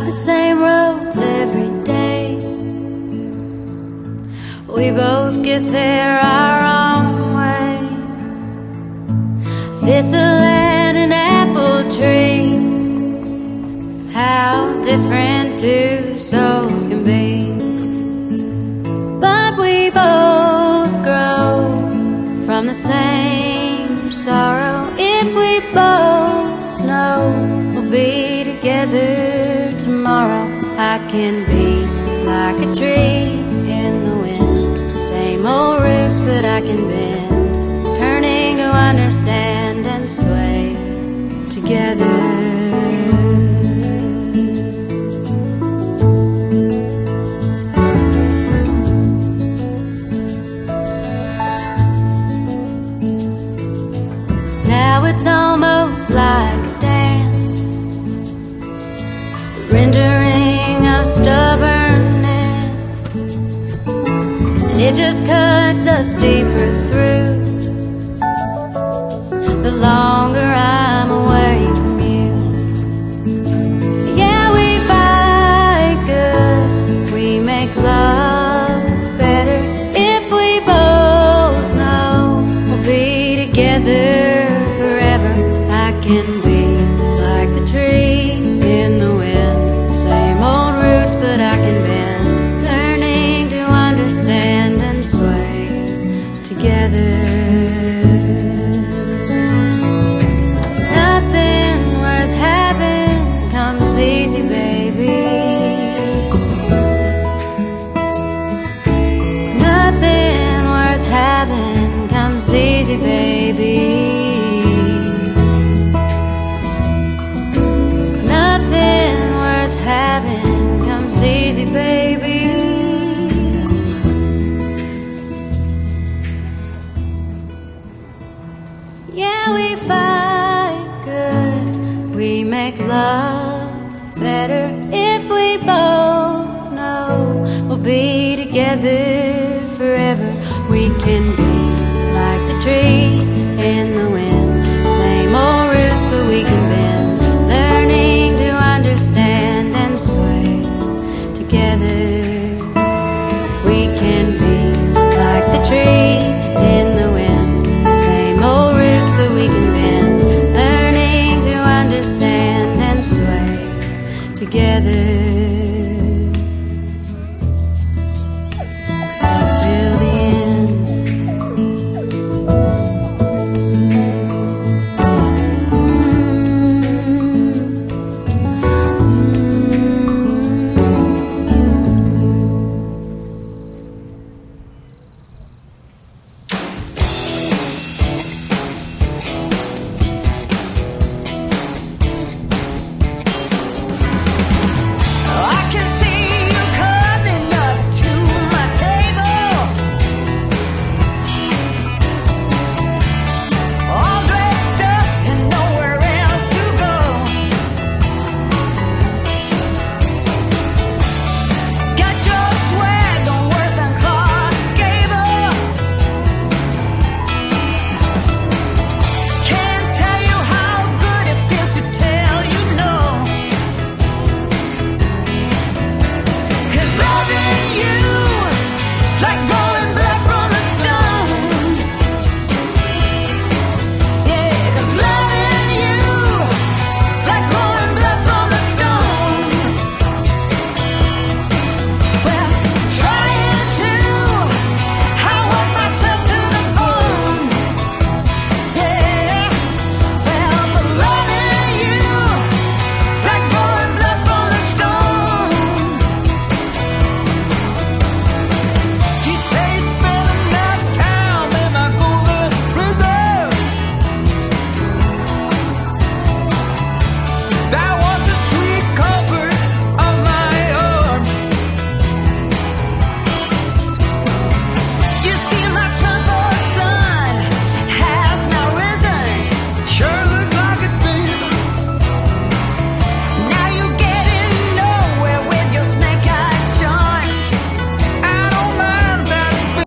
drive the same roads every day. We both get there our own way. Thistle and an apple tree, how different two souls can be. But we both grow from the same sorrow. If we both know we'll be together tomorrow, I can be like a tree in the wind, same old roots but I can bend, turning to understand and sway together. Now it's almost like a dance, the rendering of stubbornness, and it just cuts us deeper through the longer I'm away from you. Yeah, we fight good, we make love better. If we both know we'll be together forever, I can be like the tree in the wind, same old roots but I can bend, learning to understand and sway together. Nothing worth having comes easy, baby. Nothing worth having comes easy, baby. Nothing worth having comes easy, baby. Yeah, we fight good, we make love better. If we both know we'll be together forever, we can be like the trees in the wind, same old roots but we can bend, learning to understand and sway together. We can be like the trees in the wind, same old roots but we can bend, learning to understand and sway together.